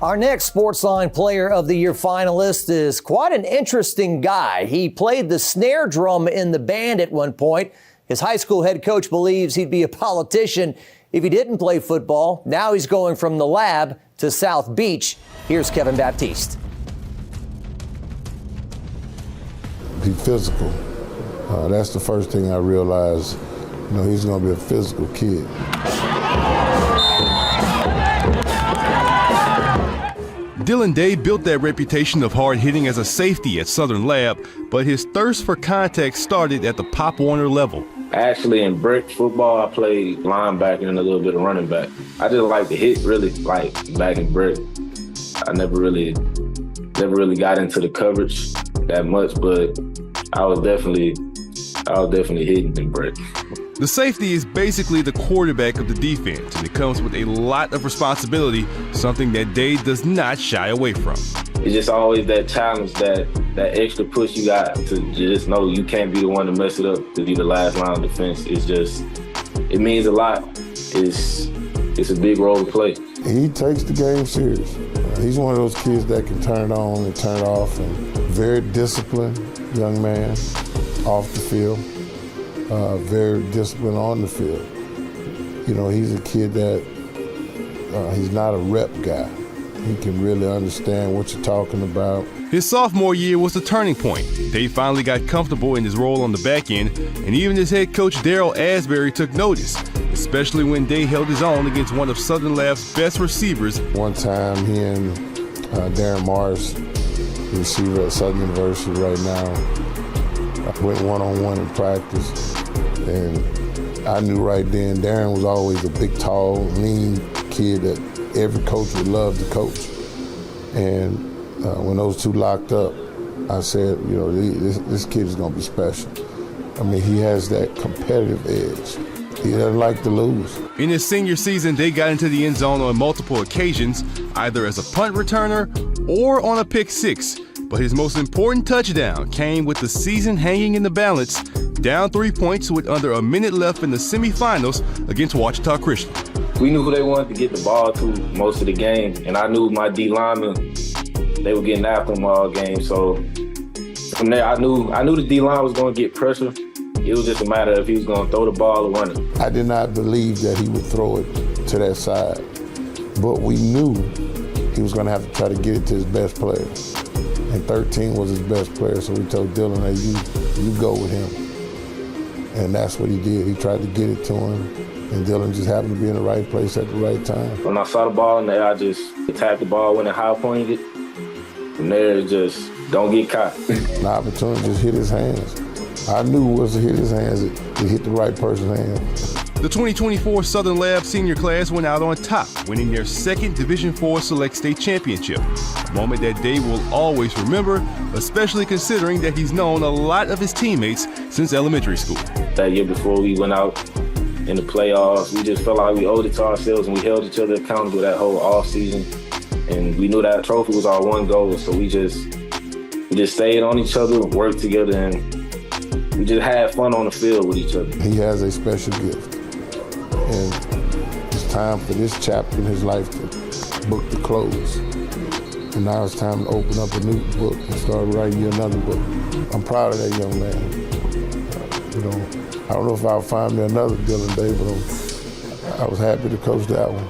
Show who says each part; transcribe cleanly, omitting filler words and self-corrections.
Speaker 1: Our next Sportsline Player of the Year finalist is quite an interesting guy. He played the snare drum in the band at one point. His high school head coach believes he'd be a politician if he didn't play football. Now he's going from the lab to South Beach. Here's Kevin Baptiste.
Speaker 2: He's physical. That's the first thing I realized. You know, he's going to be a physical kid.
Speaker 3: Dylan Day built that reputation of hard hitting as a safety at Southern Lab, but his thirst for contact started at the Pop Warner level.
Speaker 4: Actually, in brick football, I played linebacker and a little bit of running back. I just like to hit, really, like back in brick. I never really got into the coverage that much, but I was definitely hitting in brick.
Speaker 3: The safety is basically the quarterback of the defense, and it comes with a lot of responsibility, something that Day does not shy away from.
Speaker 4: It's just always that challenge, that extra push you got to just know you can't be the one to mess it up, to be the last line of defense. It means a lot. It's a big role to play.
Speaker 2: He takes the game serious. He's one of those kids that can turn it on and turn it off, and very disciplined young man off the field. Very disciplined on the field. You know, he's a kid that he's not a rep guy. He can really understand what you're talking about.
Speaker 3: His sophomore year was the turning point. Day finally got comfortable in his role on the back end, and even his head coach Darryl Asbury took notice, especially when Day held his own against one of Southern Lab's best receivers.
Speaker 2: One time, he and Darren Morris, the receiver at Southern University right now, went one-on-one in practice, and I knew right then Darren was always a big, tall, lean kid that every coach would love to coach. And when those two locked up, I said, you know, this kid is going to be special. I mean, he has that competitive edge. He doesn't like to lose.
Speaker 3: In his senior season, Day got into the end zone on multiple occasions, either as a punt returner or on a pick six. But his most important touchdown came with the season hanging in the balance, down 3 points with under a minute left in the semifinals against Ouachita Christian.
Speaker 4: We knew who they wanted to get the ball to most of the game, and I knew my D linemen, they were getting after them all game. So from there, I knew the D line was going to get pressure. It was just a matter of if he was going to throw the ball or run it.
Speaker 2: I did not believe that he would throw it to that side, but we knew he was going to have to try to get it to his best player. And 13 was his best player, so we told Dylan, hey, you go with him. And that's what he did. He tried to get it to him, and Dylan just happened to be in the right place at the right time.
Speaker 4: When I saw the ball in there, I just attacked the ball, went and high-pointed it. From there, just don't get caught.
Speaker 2: The opportunity just hit his hands. I knew it was to hit his hands, it hit the right person's hands.
Speaker 3: The 2024 Southern Lab senior class went out on top, winning their second Division IV Select State Championship, a moment that Day will always remember, especially considering that he's known a lot of his teammates since elementary school.
Speaker 4: That year before we went out in the playoffs, we just felt like we owed it to ourselves, and we held each other accountable that whole offseason. And we knew that trophy was our one goal, so we just stayed on each other, worked together, and we just had fun on the field with each other.
Speaker 2: He has a special gift. And it's time for this chapter in his life to book the close. And now it's time to open up a new book and start writing you another book. I'm proud of that young man. You know, I don't know if I'll find me another Dylan Day, but I was happy to coach that one.